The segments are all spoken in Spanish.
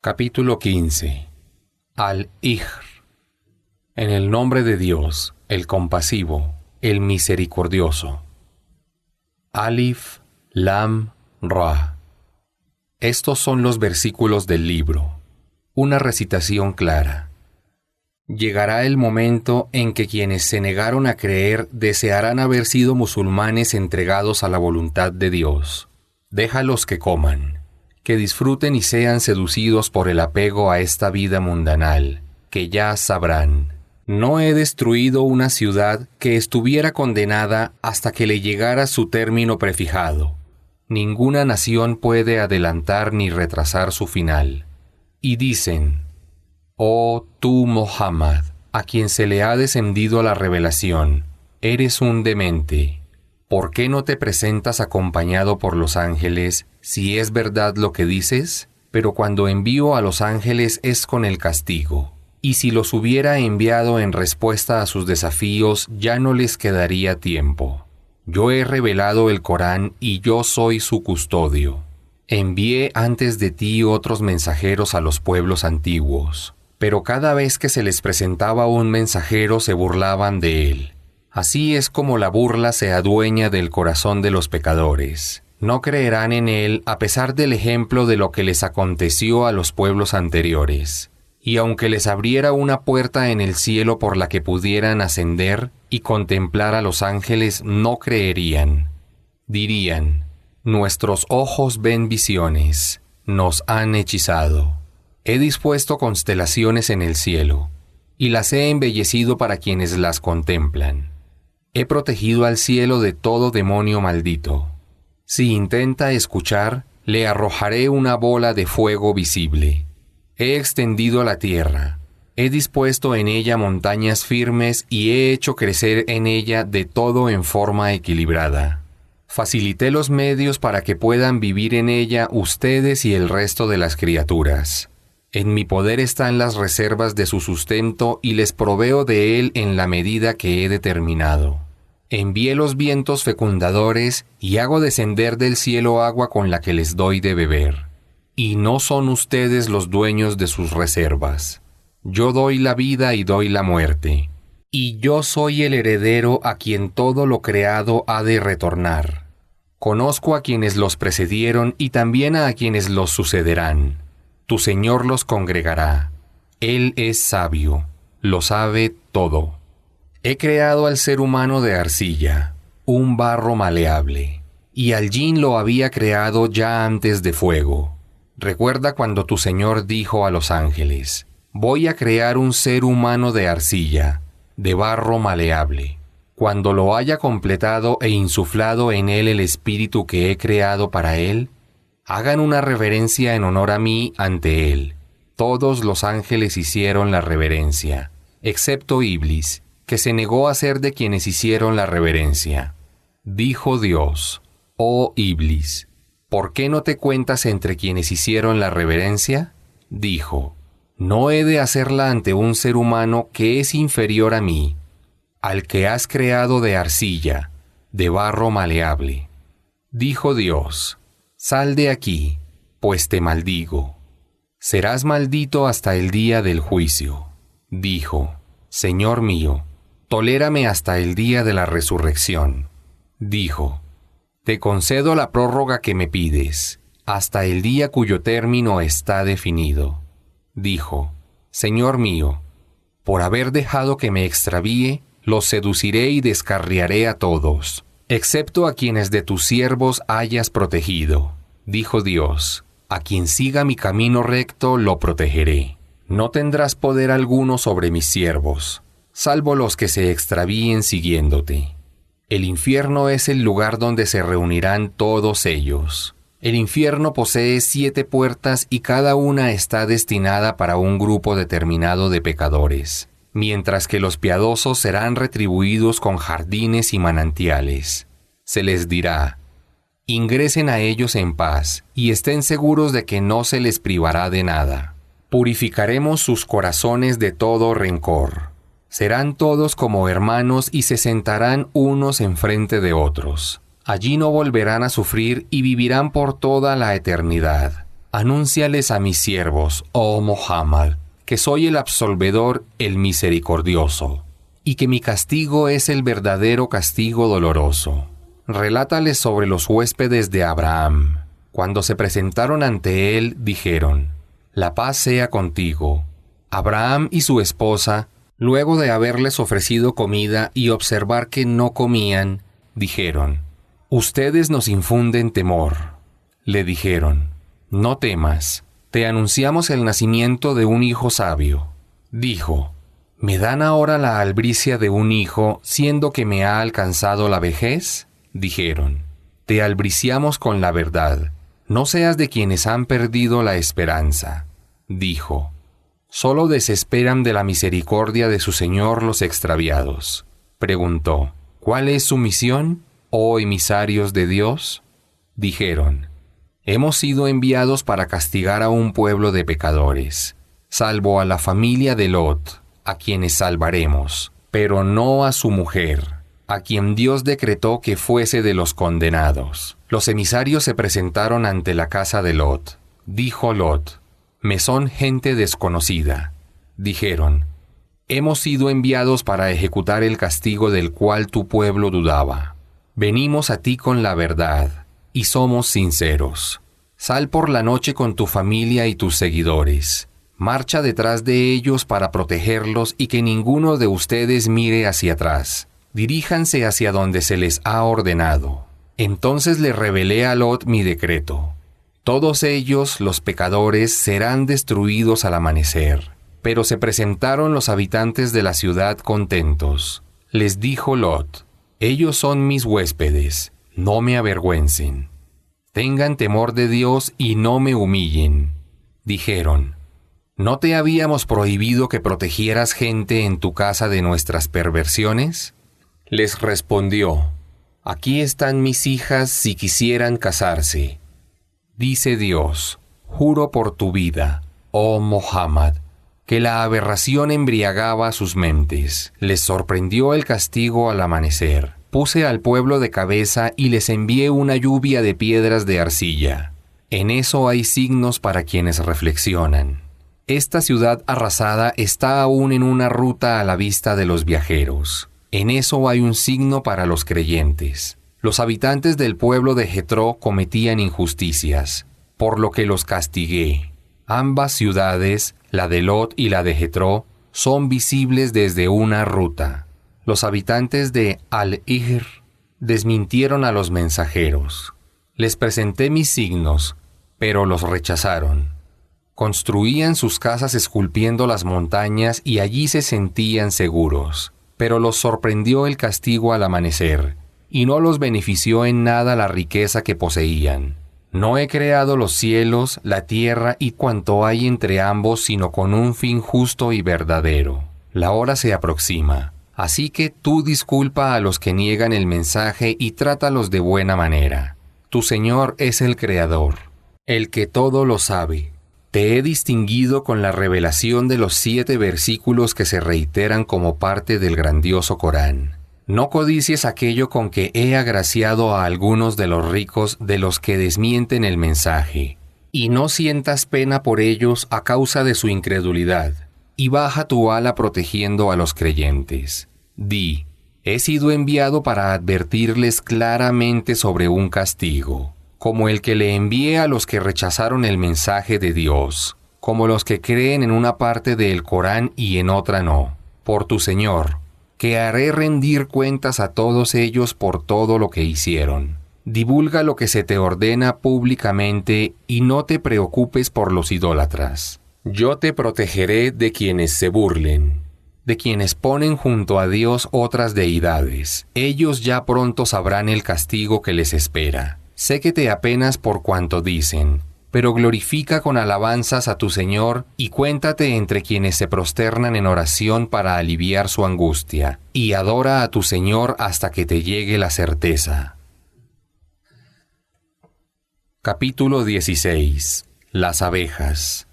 Capítulo 15. Al-Hijr. En el nombre de Dios, el compasivo, el misericordioso. Alif, Lam, Ra. Estos son los versículos del libro. Una recitación clara. Llegará el momento en que quienes se negaron a creer desearán haber sido musulmanes entregados a la voluntad de Dios. Déjalos que coman, que disfruten y sean seducidos por el apego a esta vida mundanal, que ya sabrán. No he destruido una ciudad que estuviera condenada hasta que le llegara su término prefijado. Ninguna nación puede adelantar ni retrasar su final. Y dicen: Oh tú, Muhammad, a quien se le ha descendido la revelación, eres un demente. ¿Por qué no te presentas acompañado por los ángeles, si es verdad lo que dices? Pero cuando envío a los ángeles es con el castigo. Y si los hubiera enviado en respuesta a sus desafíos, ya no les quedaría tiempo. Yo he revelado el Corán y yo soy su custodio. Envié antes de ti otros mensajeros a los pueblos antiguos, pero cada vez que se les presentaba un mensajero se burlaban de él. Así es como la burla se adueña del corazón de los pecadores. No creerán en él a pesar del ejemplo de lo que les aconteció a los pueblos anteriores. Y aunque les abriera una puerta en el cielo por la que pudieran ascender y contemplar a los ángeles, no creerían. Dirían: nuestros ojos ven visiones, nos han hechizado. He dispuesto constelaciones en el cielo, y las he embellecido para quienes las contemplan. He protegido al cielo de todo demonio maldito. Si intenta escuchar, le arrojaré una bola de fuego visible. He extendido la tierra, he dispuesto en ella montañas firmes y he hecho crecer en ella de todo en forma equilibrada. Facilité los medios para que puedan vivir en ella ustedes y el resto de las criaturas. En mi poder están las reservas de su sustento y les proveo de él en la medida que he determinado. Envié los vientos fecundadores y hago descender del cielo agua con la que les doy de beber. Y no son ustedes los dueños de sus reservas. Yo doy la vida y doy la muerte. Y yo soy el heredero a quien todo lo creado ha de retornar. Conozco a quienes los precedieron y también a quienes los sucederán. Tu Señor los congregará. Él es sabio, lo sabe todo. He creado al ser humano de arcilla, un barro maleable, y al jin lo había creado ya antes de fuego. Recuerda cuando tu Señor dijo a los ángeles: voy a crear un ser humano de arcilla, de barro maleable. Cuando lo haya completado e insuflado en él el espíritu que he creado para él, hagan una reverencia en honor a mí ante él. Todos los ángeles hicieron la reverencia, excepto Iblis, que se negó a ser de quienes hicieron la reverencia. Dijo Dios: oh Iblis, ¿por qué no te cuentas entre quienes hicieron la reverencia? Dijo: no he de hacerla ante un ser humano que es inferior a mí, al que has creado de arcilla, de barro maleable. Dijo Dios: sal de aquí, pues te maldigo. Serás maldito hasta el día del juicio. Dijo: Señor mío, tolérame hasta el día de la resurrección. Dijo: te concedo la prórroga que me pides, hasta el día cuyo término está definido. Dijo: Señor mío, por haber dejado que me extravíe, los seduciré y descarriaré a todos, excepto a quienes de tus siervos hayas protegido. Dijo Dios: a quien siga mi camino recto lo protegeré. No tendrás poder alguno sobre mis siervos, salvo los que se extravíen siguiéndote. El infierno es el lugar donde se reunirán todos ellos. El infierno posee 7 puertas y cada una está destinada para un grupo determinado de pecadores, mientras que los piadosos serán retribuidos con jardines y manantiales. Se les dirá: ingresen a ellos en paz y estén seguros de que no se les privará de nada. Purificaremos sus corazones de todo rencor. Serán todos como hermanos y se sentarán unos enfrente de otros. Allí no volverán a sufrir y vivirán por toda la eternidad. Anúnciales a mis siervos, oh Muhammad, que soy el absolvedor, el misericordioso, y que mi castigo es el verdadero castigo doloroso. Relátales sobre los huéspedes de Abraham. Cuando se presentaron ante él, dijeron: La paz sea contigo. Abraham y su esposa, luego de haberles ofrecido comida y observar que no comían, dijeron: Ustedes nos infunden temor. Le dijeron: No temas, te anunciamos el nacimiento de un hijo sabio. Dijo: ¿Me dan ahora la albricia de un hijo, siendo que me ha alcanzado la vejez? Dijeron: Te albriciamos con la verdad. No seas de quienes han perdido la esperanza. Dijo: Solo desesperan de la misericordia de su Señor los extraviados. Preguntó: ¿Cuál es su misión, oh emisarios de Dios? Dijeron: Hemos sido enviados para castigar a un pueblo de pecadores, salvo a la familia de Lot, a quienes salvaremos, pero no a su mujer, a quien Dios decretó que fuese de los condenados. Los emisarios se presentaron ante la casa de Lot. Dijo Lot: Me son gente desconocida. Dijeron: Hemos sido enviados para ejecutar el castigo del cual tu pueblo dudaba. Venimos a ti con la verdad, y somos sinceros. Sal por la noche con tu familia y tus seguidores. Marcha detrás de ellos para protegerlos y que ninguno de ustedes mire hacia atrás. Diríjanse hacia donde se les ha ordenado. Entonces le revelé a Lot mi decreto. Todos ellos, los pecadores, serán destruidos al amanecer. Pero se presentaron los habitantes de la ciudad contentos. Les dijo Lot: Ellos son mis huéspedes, no me avergüencen. Tengan temor de Dios y no me humillen. Dijeron: ¿No te habíamos prohibido que protegieras gente en tu casa de nuestras perversiones? Les respondió: Aquí están mis hijas si quisieran casarse. Dice Dios: Juro por tu vida, oh Muhammad, que la aberración embriagaba sus mentes. Les sorprendió el castigo al amanecer. Puse al pueblo de cabeza y les envié una lluvia de piedras de arcilla. En eso hay signos para quienes reflexionan. Esta ciudad arrasada está aún en una ruta a la vista de los viajeros. En eso hay un signo para los creyentes. Los habitantes del pueblo de Jetro cometían injusticias, por lo que los castigué. Ambas ciudades, la de Lot y la de Jetro, son visibles desde una ruta. Los habitantes de Al-Ihr desmintieron a los mensajeros. Les presenté mis signos, pero los rechazaron. Construían sus casas esculpiendo las montañas y allí se sentían seguros. Pero los sorprendió el castigo al amanecer, y no los benefició en nada la riqueza que poseían. No he creado los cielos, la tierra y cuanto hay entre ambos, sino con un fin justo y verdadero. La hora se aproxima. Así que tú disculpa a los que niegan el mensaje y trátalos de buena manera. Tu Señor es el Creador, el que todo lo sabe. Te he distinguido con la revelación de los 7 versículos que se reiteran como parte del grandioso Corán. No codicies aquello con que he agraciado a algunos de los ricos de los que desmienten el mensaje, y no sientas pena por ellos a causa de su incredulidad, y baja tu ala protegiendo a los creyentes. Di: he sido enviado para advertirles claramente sobre un castigo, como el que le envié a los que rechazaron el mensaje de Dios, como los que creen en una parte del Corán y en otra no. Por tu Señor, que haré rendir cuentas a todos ellos por todo lo que hicieron. Divulga lo que se te ordena públicamente y no te preocupes por los idólatras. Yo te protegeré de quienes se burlen, de quienes ponen junto a Dios otras deidades. Ellos ya pronto sabrán el castigo que les espera. Sé que te apenas por cuanto dicen, pero glorifica con alabanzas a tu Señor y cuéntate entre quienes se prosternan en oración para aliviar su angustia, y adora a tu Señor hasta que te llegue la certeza. Capítulo 16. Las abejas.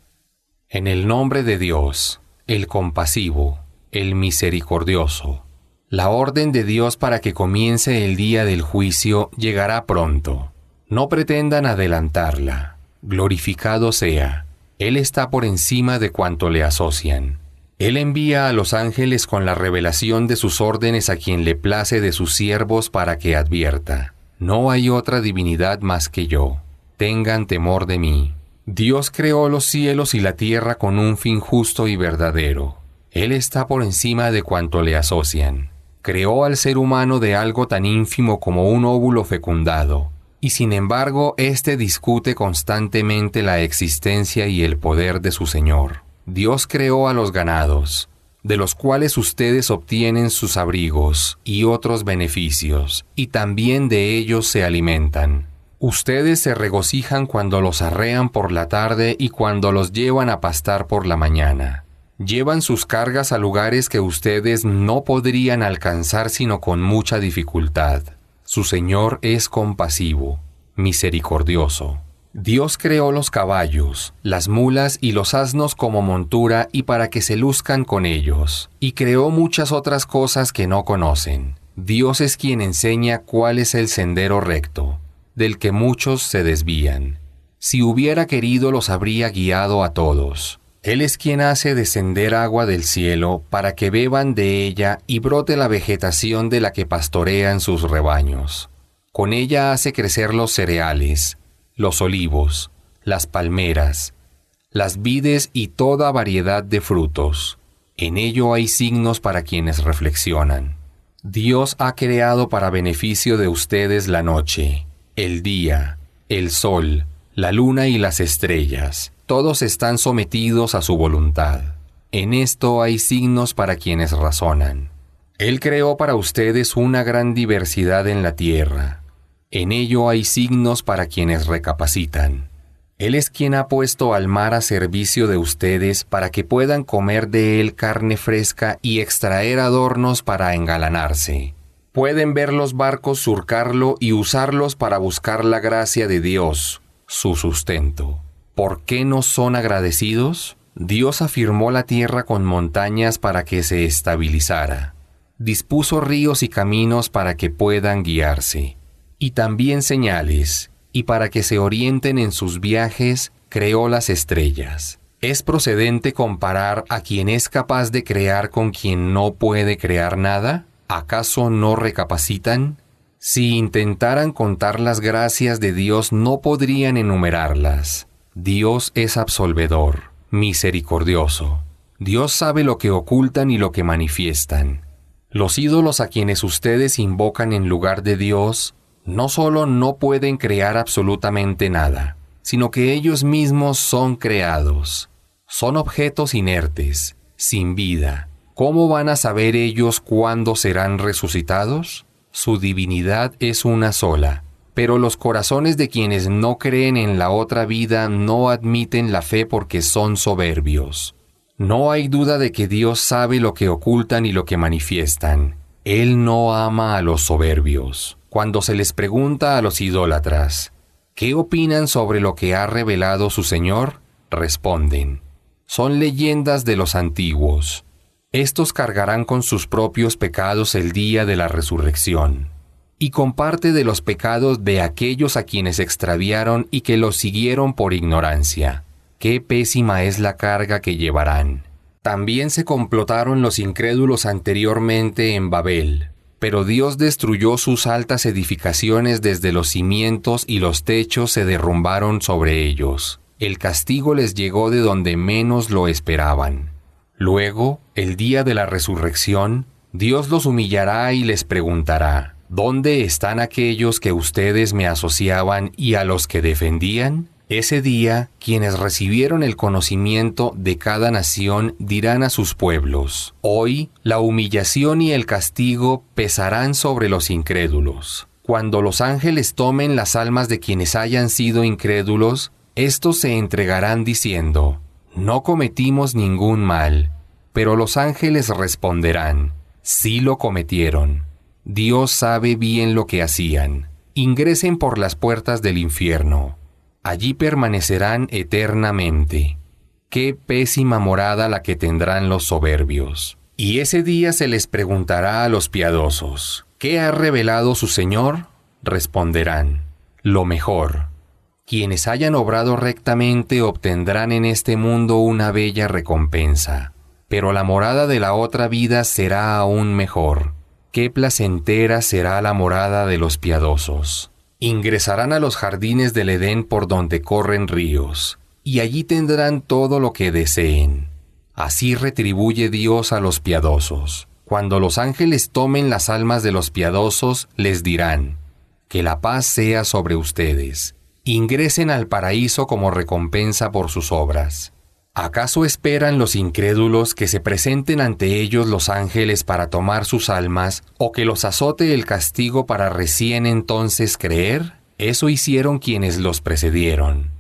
En el nombre de Dios, el compasivo, el misericordioso. La orden de Dios para que comience el día del juicio llegará pronto. No pretendan adelantarla. glorificado sea. Él está por encima de cuanto le asocian. Él envía a los ángeles con la revelación de sus órdenes a quien le place de sus siervos para que advierta. No hay otra divinidad más que yo. Tengan temor de mí. Dios creó los cielos y la tierra con un fin justo y verdadero. Él está por encima de cuanto le asocian. Creó al ser humano de algo tan ínfimo como un óvulo fecundado, y sin embargo, éste discute constantemente la existencia y el poder de su Señor. Dios creó a los ganados, de los cuales ustedes obtienen sus abrigos y otros beneficios, y también de ellos se alimentan. Ustedes se regocijan cuando los arrean por la tarde y cuando los llevan a pastar por la mañana. Llevan sus cargas a lugares que ustedes no podrían alcanzar sino con mucha dificultad. Su Señor es compasivo, misericordioso. Dios creó los caballos, las mulas y los asnos como montura y para que se luzcan con ellos, y creó muchas otras cosas que no conocen. Dios es quien enseña cuál es el sendero recto, del que muchos se desvían. Si hubiera querido los habría guiado a todos. Él es quien hace descender agua del cielo para que beban de ella y brote la vegetación de la que pastorean sus rebaños. Con ella hace crecer los cereales, los olivos, las palmeras, las vides y toda variedad de frutos. En ello hay signos para quienes reflexionan. Dios ha creado para beneficio de ustedes la noche, el día, el sol, la luna y las estrellas. Todos están sometidos a su voluntad. En esto hay signos para quienes razonan. Él creó para ustedes una gran diversidad en la tierra. En ello hay signos para quienes recapacitan. Él es quien ha puesto al mar a servicio de ustedes para que puedan comer de él carne fresca y extraer adornos para engalanarse. Pueden ver los barcos surcarlo y usarlos para buscar la gracia de Dios, su sustento. ¿Por qué no son agradecidos? Dios afirmó la tierra con montañas para que se estabilizara. Dispuso ríos y caminos para que puedan guiarse. Y también señales, y para que se orienten en sus viajes, creó las estrellas. ¿Es procedente comparar a quien es capaz de crear con quien no puede crear nada? ¿Acaso no recapacitan? Si intentaran contar las gracias de Dios, no podrían enumerarlas. Dios es absolvedor, misericordioso. Dios sabe lo que ocultan y lo que manifiestan. Los ídolos a quienes ustedes invocan en lugar de Dios, no solo no pueden crear absolutamente nada, sino que ellos mismos son creados. Son objetos inertes, sin vida. ¿Cómo van a saber ellos cuándo serán resucitados? Su divinidad es una sola. Pero los corazones de quienes no creen en la otra vida no admiten la fe porque son soberbios. No hay duda de que Dios sabe lo que ocultan y lo que manifiestan. Él no ama a los soberbios. Cuando se les pregunta a los idólatras, ¿qué opinan sobre lo que ha revelado su Señor? Responden, son leyendas de los antiguos. Estos cargarán con sus propios pecados el día de la resurrección. Y con parte de los pecados de aquellos a quienes extraviaron y que los siguieron por ignorancia. ¡Qué pésima es la carga que llevarán! También se complotaron los incrédulos anteriormente en Babel, pero Dios destruyó sus altas edificaciones desde los cimientos y los techos se derrumbaron sobre ellos. El castigo les llegó de donde menos lo esperaban. Luego, el día de la resurrección, Dios los humillará y les preguntará, ¿dónde están aquellos que ustedes me asociaban y a los que defendían? Ese día, quienes recibieron el conocimiento de cada nación dirán a sus pueblos, hoy la humillación y el castigo pesarán sobre los incrédulos. Cuando los ángeles tomen las almas de quienes hayan sido incrédulos, estos se entregarán diciendo, no cometimos ningún mal. Pero los ángeles responderán, sí lo cometieron. Dios sabe bien lo que hacían. Ingresen por las puertas del infierno. Allí permanecerán eternamente. Qué pésima morada la que tendrán los soberbios. Y ese día se les preguntará a los piadosos, ¿qué ha revelado su Señor? Responderán, lo mejor. Quienes hayan obrado rectamente obtendrán en este mundo una bella recompensa, pero la morada de la otra vida será aún mejor. Qué placentera será la morada de los piadosos. Ingresarán a los jardines del Edén por donde corren ríos, y allí tendrán todo lo que deseen. Así retribuye Dios a los piadosos. Cuando los ángeles tomen las almas de los piadosos, les dirán: que la paz sea sobre ustedes. Ingresen al paraíso como recompensa por sus obras. ¿Acaso esperan los incrédulos que se presenten ante ellos los ángeles para tomar sus almas, o que los azote el castigo para recién entonces creer? Eso hicieron quienes los precedieron.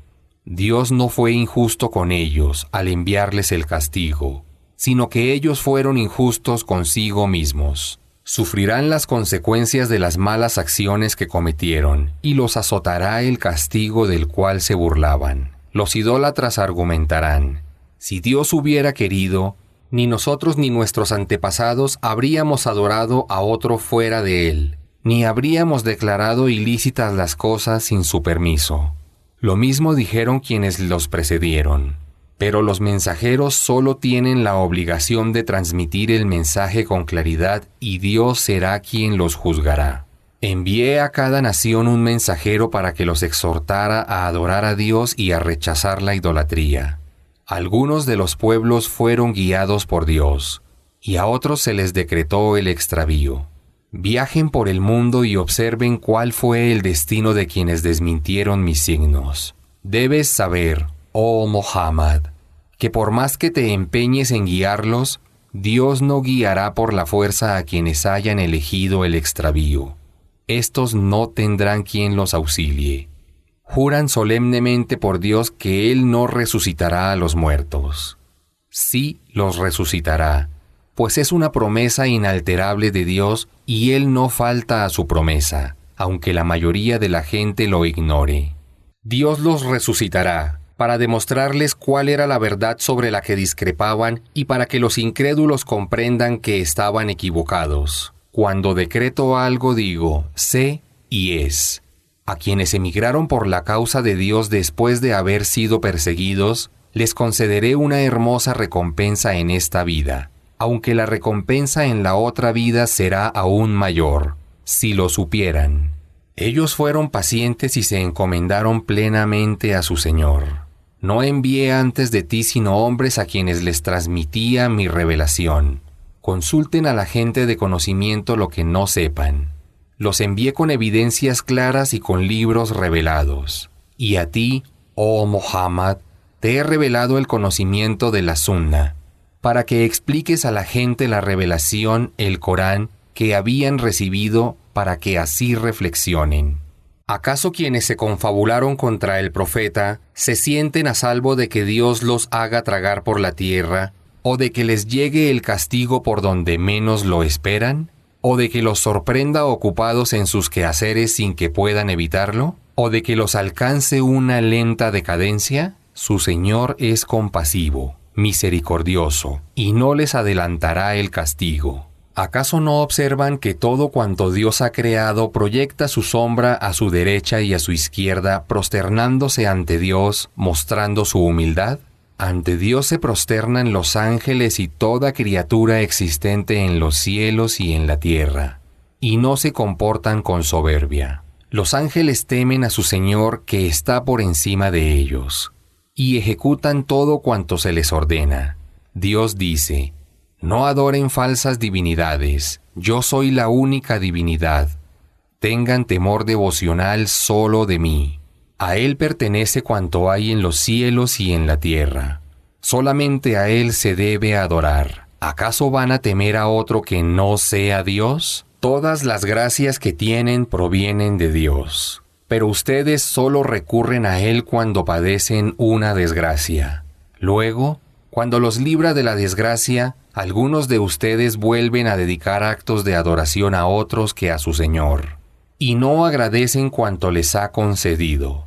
Dios no fue injusto con ellos al enviarles el castigo, sino que ellos fueron injustos consigo mismos. Sufrirán las consecuencias de las malas acciones que cometieron, y los azotará el castigo del cual se burlaban. Los idólatras argumentarán: si Dios hubiera querido, ni nosotros ni nuestros antepasados habríamos adorado a otro fuera de Él, ni habríamos declarado ilícitas las cosas sin su permiso. Lo mismo dijeron quienes los precedieron. Pero los mensajeros solo tienen la obligación de transmitir el mensaje con claridad, y Dios será quien los juzgará. Envié a cada nación un mensajero para que los exhortara a adorar a Dios y a rechazar la idolatría. Algunos de los pueblos fueron guiados por Dios, y a otros se les decretó el extravío. Viajen por el mundo y observen cuál fue el destino de quienes desmintieron mis signos. Debes saber, oh Muhammad, que por más que te empeñes en guiarlos, Dios no guiará por la fuerza a quienes hayan elegido el extravío. Estos no tendrán quien los auxilie. Juran solemnemente por Dios que Él no resucitará a los muertos. Sí los resucitará, pues es una promesa inalterable de Dios y Él no falta a su promesa, aunque la mayoría de la gente lo ignore. Dios los resucitará para demostrarles cuál era la verdad sobre la que discrepaban y para que los incrédulos comprendan que estaban equivocados. Cuando decreto algo digo, sé y es. A quienes emigraron por la causa de Dios después de haber sido perseguidos, les concederé una hermosa recompensa en esta vida, aunque la recompensa en la otra vida será aún mayor, si lo supieran. Ellos fueron pacientes y se encomendaron plenamente a su Señor. No envié antes de ti sino hombres a quienes les transmitía mi revelación. Consulten a la gente de conocimiento lo que no sepan. Los envié con evidencias claras y con libros revelados. Y a ti, oh Muhammad, te he revelado el conocimiento de la Sunna, para que expliques a la gente la revelación, el Corán, que habían recibido, para que así reflexionen. ¿Acaso quienes se confabularon contra el profeta se sienten a salvo de que Dios los haga tragar por la tierra, o de que les llegue el castigo por donde menos lo esperan? ¿O de que los sorprenda ocupados en sus quehaceres sin que puedan evitarlo? ¿O de que los alcance una lenta decadencia? Su Señor es compasivo, misericordioso, y no les adelantará el castigo. ¿Acaso no observan que todo cuanto Dios ha creado proyecta su sombra a su derecha y a su izquierda, prosternándose ante Dios, mostrando su humildad? Ante Dios se prosternan los ángeles y toda criatura existente en los cielos y en la tierra, y no se comportan con soberbia. Los ángeles temen a su Señor que está por encima de ellos, y ejecutan todo cuanto se les ordena. Dios dice: no adoren falsas divinidades, yo soy la única divinidad. Tengan temor devocional solo de mí. A Él pertenece cuanto hay en los cielos y en la tierra. Solamente a Él se debe adorar. ¿Acaso van a temer a otro que no sea Dios? Todas las gracias que tienen provienen de Dios, pero ustedes solo recurren a Él cuando padecen una desgracia. Luego, cuando los libra de la desgracia, algunos de ustedes vuelven a dedicar actos de adoración a otros que a su Señor, y no agradecen cuanto les ha concedido.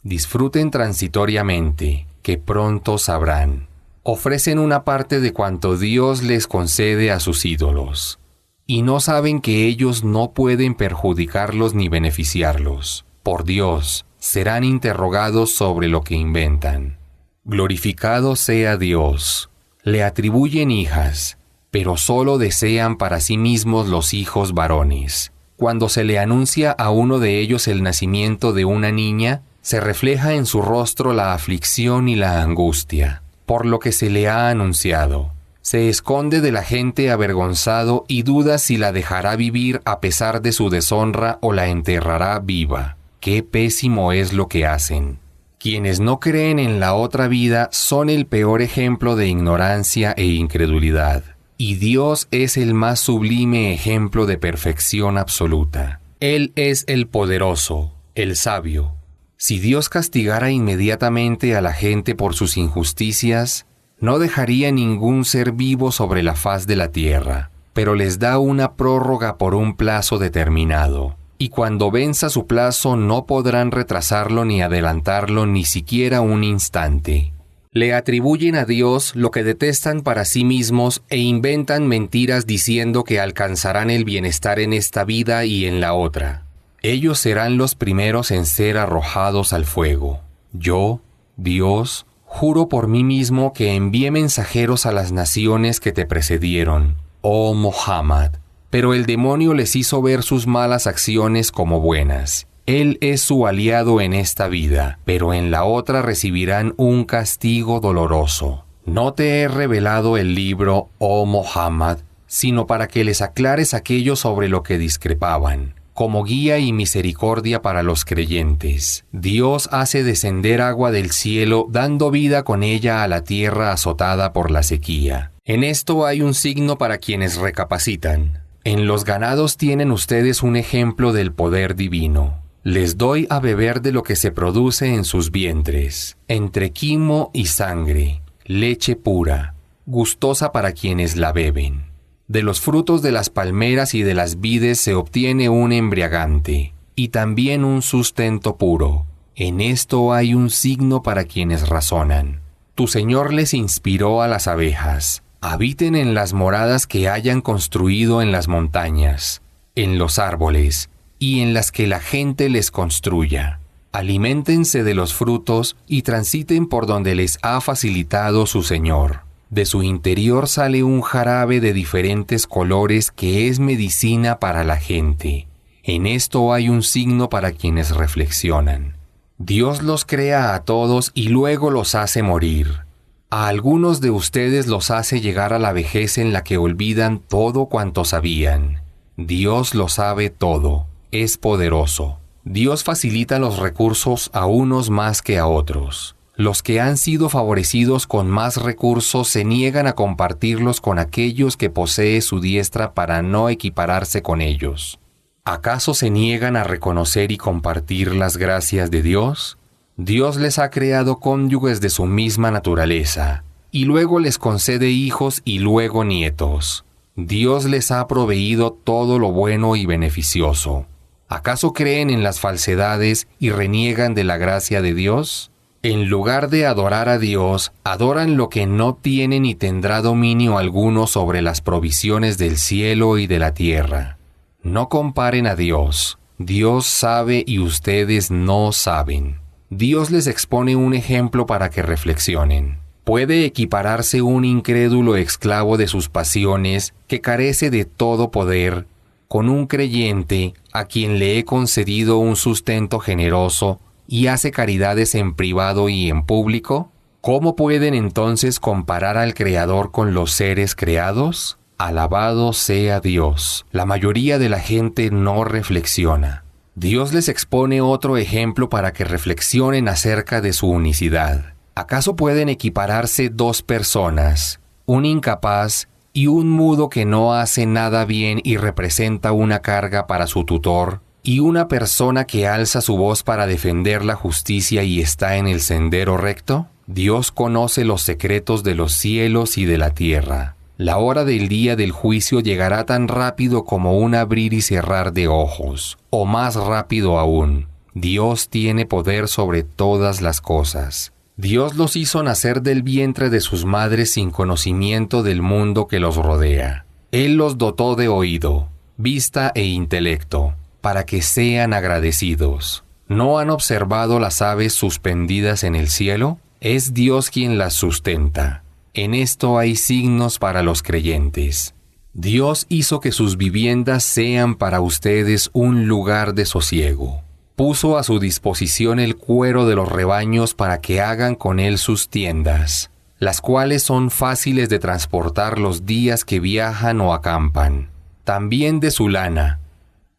Disfruten transitoriamente, que pronto sabrán. Ofrecen una parte de cuanto Dios les concede a sus ídolos, y no saben que ellos no pueden perjudicarlos ni beneficiarlos. por Dios, serán interrogados sobre lo que inventan. Glorificado sea Dios. Le atribuyen hijas, pero solo desean para sí mismos los hijos varones. Cuando se le anuncia a uno de ellos el nacimiento de una niña, se refleja en su rostro la aflicción y la angustia, por lo que se le ha anunciado. Se esconde de la gente avergonzado y duda si la dejará vivir a pesar de su deshonra o la enterrará viva. ¡Qué pésimo es lo que hacen! Quienes no creen en la otra vida son el peor ejemplo de ignorancia e incredulidad. Y Dios es el más sublime ejemplo de perfección absoluta. Él es el poderoso, el sabio. Si Dios castigara inmediatamente a la gente por sus injusticias, no dejaría ningún ser vivo sobre la faz de la tierra, pero les da una prórroga por un plazo determinado. Y cuando venza su plazo no podrán retrasarlo ni adelantarlo ni siquiera un instante. Le atribuyen a Dios lo que detestan para sí mismos e inventan mentiras diciendo que alcanzarán el bienestar en esta vida y en la otra. Ellos serán los primeros en ser arrojados al fuego. Yo, Dios, juro por mí mismo que envié mensajeros a las naciones que te precedieron, oh Muhammad. Pero el demonio les hizo ver sus malas acciones como buenas. Él es su aliado en esta vida, pero en la otra recibirán un castigo doloroso. No te he revelado el libro, oh Muhammad, sino para que les aclares aquello sobre lo que discrepaban, como guía y misericordia para los creyentes. Dios hace descender agua del cielo, dando vida con ella a la tierra azotada por la sequía. En esto hay un signo para quienes recapacitan. En los ganados tienen ustedes un ejemplo del poder divino. Les doy a beber de lo que se produce en sus vientres, entre quimo y sangre, leche pura, gustosa para quienes la beben. De los frutos de las palmeras y de las vides se obtiene un embriagante, y también un sustento puro. En esto hay un signo para quienes razonan. Tu Señor les inspiró a las abejas. Habiten en las moradas que hayan construido en las montañas, en los árboles, y en las que la gente les construya. Aliméntense de los frutos y transiten por donde les ha facilitado su Señor. De su interior sale un jarabe de diferentes colores que es medicina para la gente. En esto hay un signo para quienes reflexionan. Dios los crea a todos y luego los hace morir. A algunos de ustedes los hace llegar a la vejez en la que olvidan todo cuanto sabían. Dios lo sabe todo. Es poderoso. Dios facilita los recursos a unos más que a otros. Los que han sido favorecidos con más recursos se niegan a compartirlos con aquellos que posee su diestra para no equipararse con ellos. ¿Acaso se niegan a reconocer y compartir las gracias de Dios? Dios les ha creado cónyuges de su misma naturaleza, y luego les concede hijos y luego nietos. Dios les ha proveído todo lo bueno y beneficioso. ¿Acaso creen en las falsedades y reniegan de la gracia de Dios? En lugar de adorar a Dios, adoran lo que no tiene ni tendrá dominio alguno sobre las provisiones del cielo y de la tierra. No comparen a Dios. Dios sabe y ustedes no saben. Dios les expone un ejemplo para que reflexionen. ¿Puede equipararse un incrédulo esclavo de sus pasiones que carece de todo poder con un creyente a quien le he concedido un sustento generoso y hace caridades en privado y en público? ¿Cómo pueden entonces comparar al Creador con los seres creados? Alabado sea Dios. La mayoría de la gente no reflexiona. Dios les expone otro ejemplo para que reflexionen acerca de su unicidad. ¿Acaso pueden equipararse dos personas, un incapaz y un mudo que no hace nada bien y representa una carga para su tutor, y una persona que alza su voz para defender la justicia y está en el sendero recto? Dios conoce los secretos de los cielos y de la tierra. La hora del día del juicio llegará tan rápido como un abrir y cerrar de ojos, o más rápido aún. Dios tiene poder sobre todas las cosas. Dios los hizo nacer del vientre de sus madres sin conocimiento del mundo que los rodea. Él los dotó de oído, vista e intelecto, para que sean agradecidos. ¿No han observado las aves suspendidas en el cielo? Es Dios quien las sustenta. En esto hay signos para los creyentes. Dios hizo que sus viviendas sean para ustedes un lugar de sosiego. Puso a su disposición el cuero de los rebaños para que hagan con él sus tiendas, las cuales son fáciles de transportar los días que viajan o acampan. También de su lana,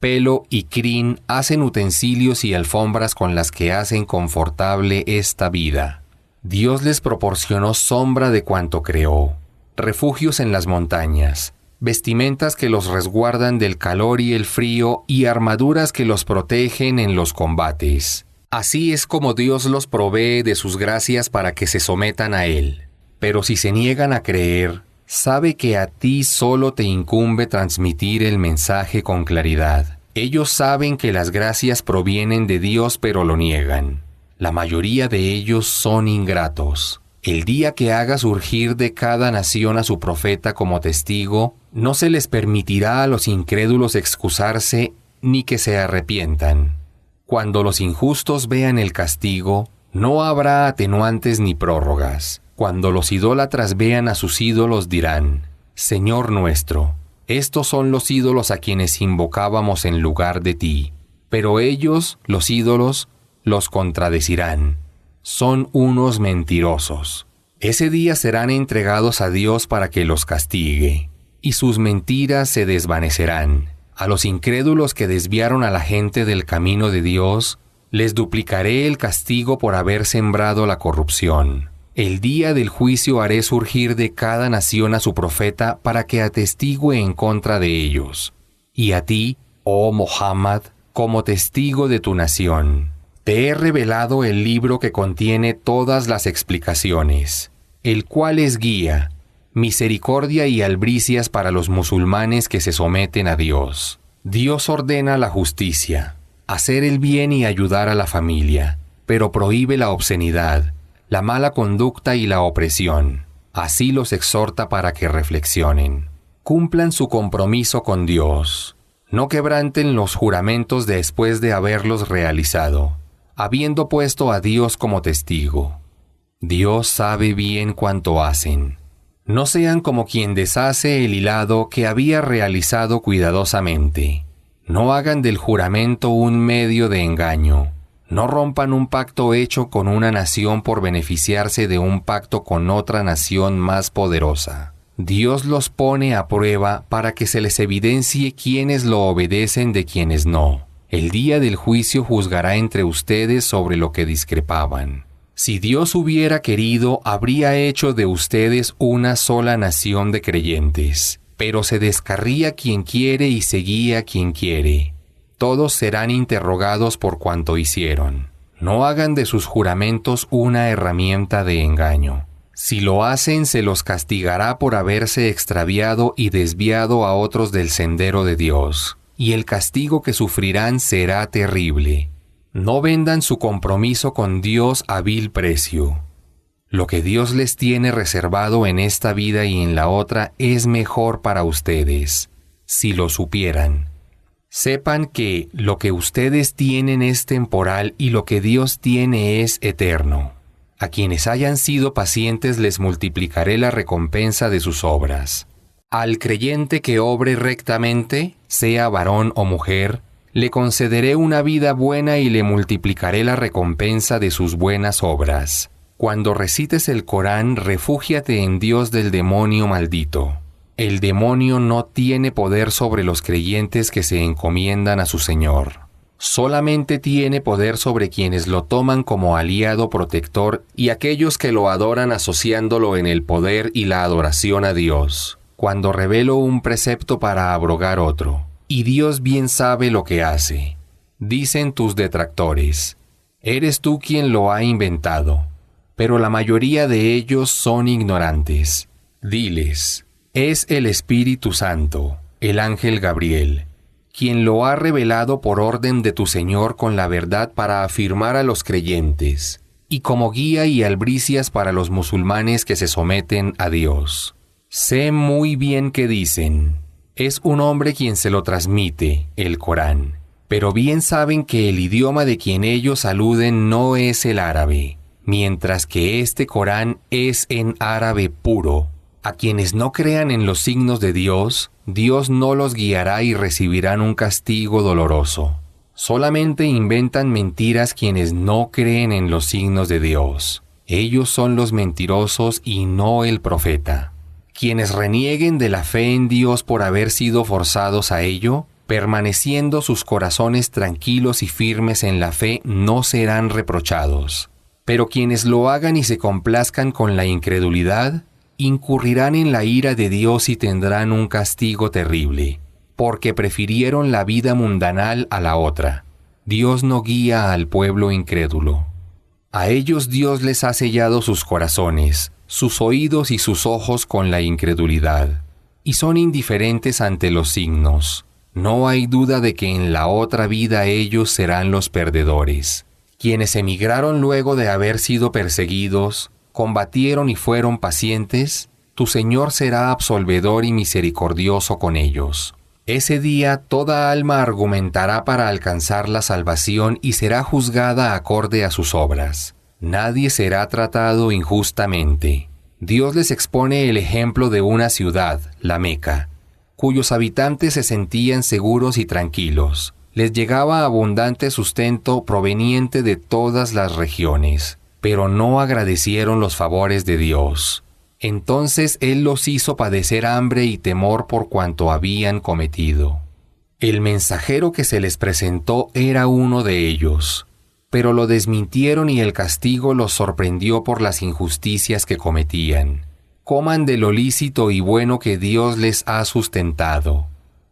pelo y crin hacen utensilios y alfombras con las que hacen confortable esta vida. Dios les proporcionó sombra de cuanto creó, refugios en las montañas, vestimentas que los resguardan del calor y el frío y armaduras que los protegen en los combates. Así es como Dios los provee de sus gracias para que se sometan a Él. Pero si se niegan a creer, sabe que a ti solo te incumbe transmitir el mensaje con claridad. Ellos saben que las gracias provienen de Dios, pero lo niegan. La mayoría de ellos son ingratos. El día que haga surgir de cada nación a su profeta como testigo, no se les permitirá a los incrédulos excusarse ni que se arrepientan. Cuando los injustos vean el castigo, no habrá atenuantes ni prórrogas. Cuando los idólatras vean a sus ídolos dirán: Señor nuestro, estos son los ídolos a quienes invocábamos en lugar de ti. Pero ellos, los ídolos, los contradecirán. Son unos mentirosos. Ese día serán entregados a Dios para que los castigue, y sus mentiras se desvanecerán. A los incrédulos que desviaron a la gente del camino de Dios, les duplicaré el castigo por haber sembrado la corrupción. El día del juicio haré surgir de cada nación a su profeta para que atestigue en contra de ellos. Y a ti, oh Muhammad, como testigo de tu nación, te he revelado el libro que contiene todas las explicaciones, el cual es guía, misericordia y albricias para los musulmanes que se someten a Dios. Dios ordena la justicia, hacer el bien y ayudar a la familia, pero prohíbe la obscenidad, la mala conducta y la opresión. Así los exhorta para que reflexionen. Cumplan su compromiso con Dios. No quebranten los juramentos después de haberlos realizado, habiendo puesto a Dios como testigo. Dios sabe bien cuánto hacen. No sean como quien deshace el hilado que había realizado cuidadosamente. No hagan del juramento un medio de engaño. No rompan un pacto hecho con una nación por beneficiarse de un pacto con otra nación más poderosa. Dios los pone a prueba para que se les evidencie quiénes lo obedecen de quienes no. El día del juicio juzgará entre ustedes sobre lo que discrepaban. Si Dios hubiera querido, habría hecho de ustedes una sola nación de creyentes, pero se descarría quien quiere y se guía quien quiere. Todos serán interrogados por cuanto hicieron. No hagan de sus juramentos una herramienta de engaño. Si lo hacen, se los castigará por haberse extraviado y desviado a otros del sendero de Dios, y el castigo que sufrirán será terrible. No vendan su compromiso con Dios a vil precio. Lo que Dios les tiene reservado en esta vida y en la otra es mejor para ustedes, si lo supieran. Sepan que lo que ustedes tienen es temporal y lo que Dios tiene es eterno. A quienes hayan sido pacientes les multiplicaré la recompensa de sus obras. Al creyente que obre rectamente, sea varón o mujer, le concederé una vida buena y le multiplicaré la recompensa de sus buenas obras. Cuando recites el Corán, refúgiate en Dios del demonio maldito. El demonio no tiene poder sobre los creyentes que se encomiendan a su Señor. Solamente tiene poder sobre quienes lo toman como aliado protector y aquellos que lo adoran asociándolo en el poder y la adoración a Dios. Cuando revelo un precepto para abrogar otro, y Dios bien sabe lo que hace. Dicen tus detractores: eres tú quien lo ha inventado. Pero la mayoría de ellos son ignorantes. Diles: es el Espíritu Santo, el ángel Gabriel, quien lo ha revelado por orden de tu Señor con la verdad para afirmar a los creyentes, y como guía y albricias para los musulmanes que se someten a Dios. Sé muy bien que dicen: es un hombre quien se lo transmite, el Corán. Pero bien saben que el idioma de quien ellos aluden no es el árabe, mientras que este Corán es en árabe puro. A quienes no crean en los signos de Dios, Dios no los guiará y recibirán un castigo doloroso. Solamente inventan mentiras quienes no creen en los signos de Dios. Ellos son los mentirosos y no el profeta. Quienes renieguen de la fe en Dios por haber sido forzados a ello, permaneciendo sus corazones tranquilos y firmes en la fe, no serán reprochados. Pero quienes lo hagan y se complazcan con la incredulidad, incurrirán en la ira de Dios y tendrán un castigo terrible, porque prefirieron la vida mundanal a la otra. Dios no guía al pueblo incrédulo. A ellos Dios les ha sellado sus corazones, sus oídos y sus ojos con la incredulidad, y son indiferentes ante los signos. No hay duda de que en la otra vida ellos serán los perdedores. Quienes emigraron luego de haber sido perseguidos, combatieron y fueron pacientes, tu Señor será absolvedor y misericordioso con ellos. Ese día toda alma argumentará para alcanzar la salvación y será juzgada acorde a sus obras. Nadie será tratado injustamente. Dios les expone el ejemplo de una ciudad, la Meca, cuyos habitantes se sentían seguros y tranquilos. Les llegaba abundante sustento proveniente de todas las regiones, pero no agradecieron los favores de Dios. Entonces Él los hizo padecer hambre y temor por cuanto habían cometido. El mensajero que se les presentó era uno de ellos, pero lo desmintieron y el castigo los sorprendió por las injusticias que cometían. Coman de lo lícito y bueno que Dios les ha sustentado.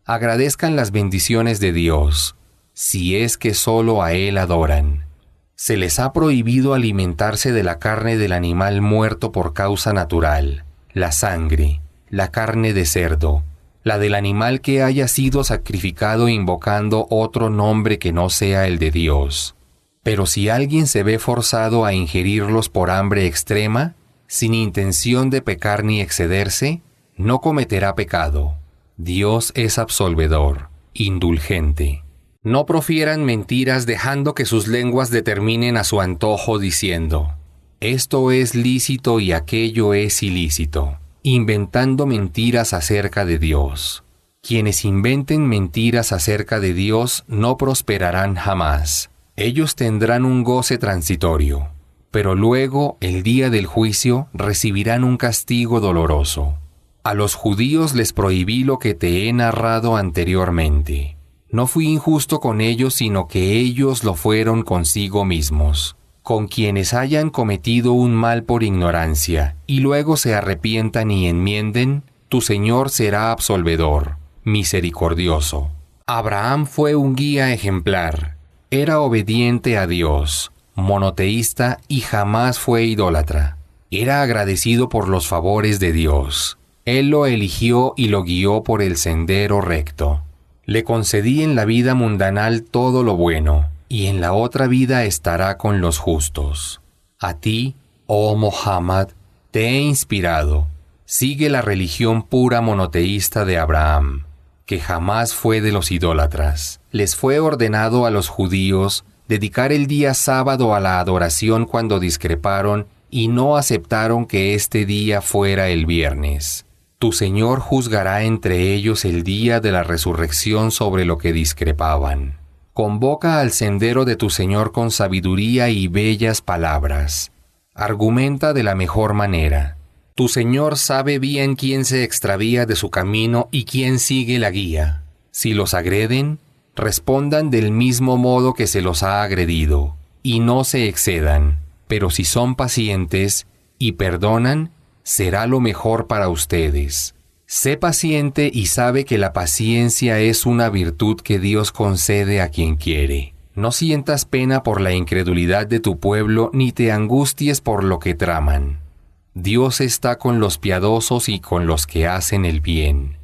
Agradezcan las bendiciones de Dios, si es que solo a Él adoran. Se les ha prohibido alimentarse de la carne del animal muerto por causa natural, la sangre, la carne de cerdo, la del animal que haya sido sacrificado invocando otro nombre que no sea el de Dios. Pero si alguien se ve forzado a ingerirlos por hambre extrema, sin intención de pecar ni excederse, no cometerá pecado. Dios es absolvedor, indulgente. No profieran mentiras dejando que sus lenguas determinen a su antojo diciendo, esto es lícito y aquello es ilícito, inventando mentiras acerca de Dios. Quienes inventen mentiras acerca de Dios no prosperarán jamás. Ellos tendrán un goce transitorio, pero luego, el día del juicio, recibirán un castigo doloroso. A los judíos les prohibí lo que te he narrado anteriormente. No fui injusto con ellos, sino que ellos lo fueron consigo mismos. Con quienes hayan cometido un mal por ignorancia, y luego se arrepientan y enmienden, tu Señor será absolvedor, misericordioso. Abraham fue un guía ejemplar. Era obediente a Dios, monoteísta y jamás fue idólatra. Era agradecido por los favores de Dios. Él lo eligió y lo guió por el sendero recto. Le concedí en la vida mundanal todo lo bueno, y en la otra vida estará con los justos. A ti, oh Muhammad, te he inspirado. Sigue la religión pura monoteísta de Abraham, que jamás fue de los idólatras. Les fue ordenado a los judíos dedicar el día sábado a la adoración cuando discreparon y no aceptaron que este día fuera el viernes. Tu Señor juzgará entre ellos el día de la resurrección sobre lo que discrepaban. Convoca al sendero de tu Señor con sabiduría y bellas palabras. Argumenta de la mejor manera. Tu Señor sabe bien quién se extravía de su camino y quién sigue la guía. Si los agreden, respondan del mismo modo que se los ha agredido, y no se excedan. Pero si son pacientes y perdonan, será lo mejor para ustedes. Sé paciente y sabe que la paciencia es una virtud que Dios concede a quien quiere. No sientas pena por la incredulidad de tu pueblo ni te angusties por lo que traman. Dios está con los piadosos y con los que hacen el bien.